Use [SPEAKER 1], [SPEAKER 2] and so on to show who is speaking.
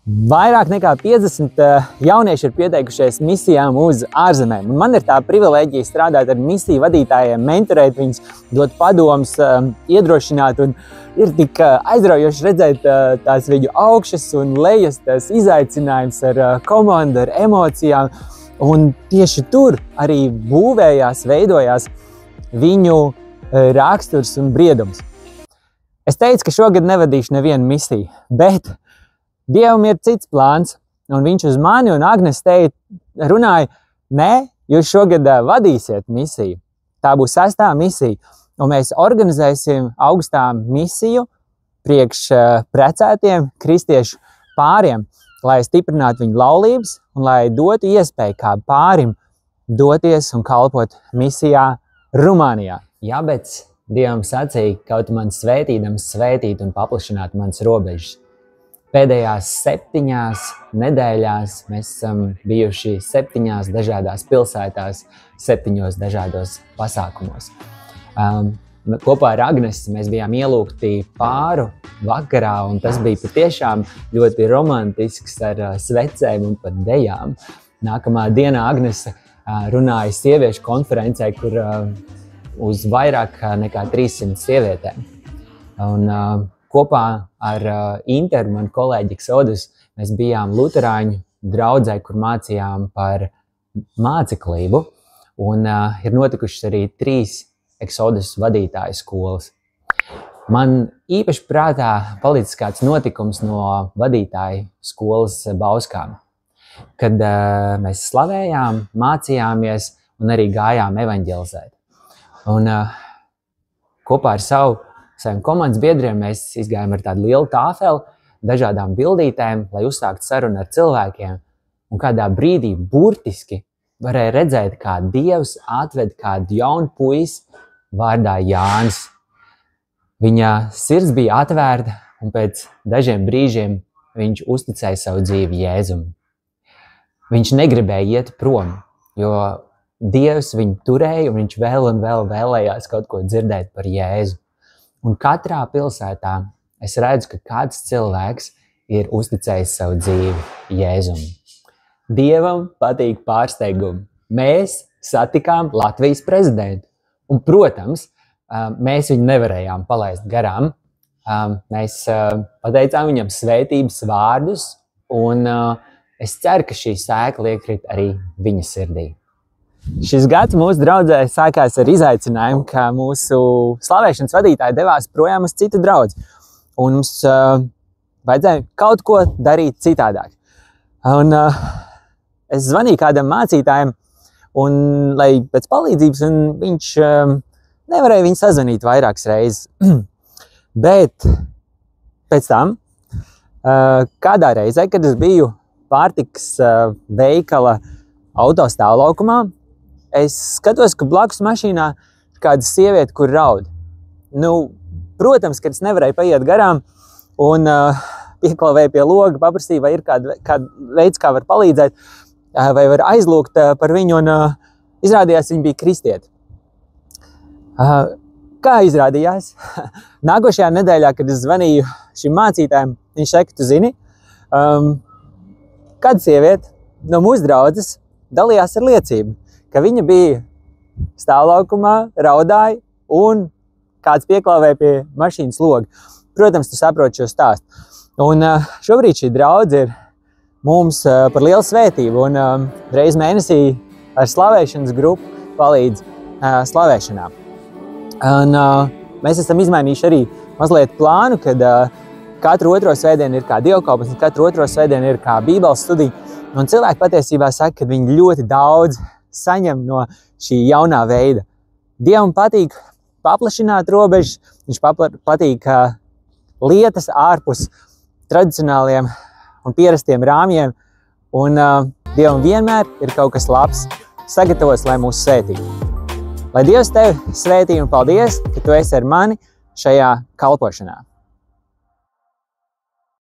[SPEAKER 1] Vairāk nekā 50 jaunieši ir pieteikušies misijām uz ārzemēm. Man ir tā privilēģija strādāt ar misiju vadītājiem, mentorēt viņus, dot padomus, iedrošināt. Un ir tik aizraujoši redzēt tās viņu augšas un lejas, tās izaicinājums ar komandu, ar emocijām. Un tieši tur arī būvējās, veidojās viņu raksturs un briedums. Es teicu, ka šogad nevadīšu nevienu misiju, bet Dievam ir cits plāns, un viņš uz mani un Agnes runāja, nē, jūs šogad vadīsiet misiju. Tā būs 6. misija, un mēs organizēsim augustā misiju priekš precētiem kristiešu pāriem, lai stiprinātu viņu laulības un lai dotu iespēju kā pārim doties un kalpot misijā Rumānijā. Jābec Dievam sacīja, kaut man svētīdams svētīt un paplašināt manas robežas. Pēdējās 7 nedēļās mēs esam bijuši 7 dažādās pilsētās, 7 dažādos pasākumos. Kopā ar Agnesi mēs bijām ielūgti pāru vakarā, un tas bija patiešām ļoti romantisks ar svecēm un pat dejām. Nākamā dienā Agnese runāja sieviešu konferencē, kur uz vairāk nekā 300 sievietēm. Un kopā ar Interu, manu kolēģi Exodus, mēs bijām luterāņu draudzē, kur mācījām par māceklību. Un ir notikušas arī 3 Exodus vadītāju skolas. Man īpaši prātā palicis kāds notikums no vadītāju skolas Bauskām, kad mēs slavējām, mācījāmies un arī gājām evaņģelizēt. Un kopā ar saviem komandas biedriem mēs izgājām ar tādu lielu tāfeli, dažādām bildītēm, lai uzsāktu sarunu ar cilvēkiem. Un kādā brīdī burtiski varēja redzēt, kā Dievs atved kādu jaunu puisi vārdā Jānis. Viņa sirds bija atvērta, un pēc dažiem brīžiem viņš uzticēja savu dzīvi Jēzum. Viņš negribēja iet prom, jo Dievs viņu turēja, un viņš vēl un vēl vēlējās kaut ko dzirdēt par Jēzu. Un katrā pilsētā es redzu, ka kāds cilvēks ir uzticējis savu dzīvi Jēzum. Dievam patīk pārsteigumi. Mēs satikām Latvijas prezidentu. Un, protams, mēs viņu nevarējām palaist garām. Mēs pateicām viņam svētības vārdus, un es ceru, ka šī sēkla iekrīt arī viņa sirdī. Šis gads mūsu draudzē sākās ar izaicinājumu, ka mūsu slavēšanas vadītāji devās projām uz citu draudzi. Un mums vajadzēja kaut ko darīt citādāk. Un es zvanīju kādam mācītājam, un, lai pēc palīdzības, un viņš nevarēja viņu sazvanīt vairākas reizes. Bet pēc tam, kādā reizē, kad es biju pārtikas veikala autostāvlaukumā, es skatos, ka blakus mašīnā ir kāda sieviete, kur raud. Protams, kad es nevarēju paiet garām un pieklavēju pie loga, paprasīju, vai ir kāda veids, kā var palīdzēt, vai var aizlūgt par viņu, un izrādījās, viņa bija kristiete. Kā izrādījās? Nākošajā nedēļā, kad es zvanīju šim mācītājam, viņš saka, tu zini, kāda sieviete no mūsu draudzes dalījās ar liecību, ka viņa bija stāvlaukumā, raudāja un kāds pieklāvēja pie mašīnas loga. Protams, tu saproti šo stāstu. Un šobrīd šī draudze ir mums par lielu svētību, un reiz mēnesī ar slavēšanas grupu palīdz slavēšanā. Un mēs esam izmainījuši arī mazliet plānu, kad katru otro svētdienu ir kā dievkalpojums, un katru otro svētdienu ir kā bībeles studija. Un cilvēki patiesībā saka, ka viņi ļoti daudz saņem no šī jaunā veida. Dievam patīk paplašināt robežas, viņš patīk lietas ārpus tradicionāliem un pierastiem rāmjiem, un Dievam vienmēr ir kaut kas labs sagatavots, lai mūs svētītu. Lai Dievs tevi svētī, un paldies, ka tu esi ar mani šajā kalpošanā.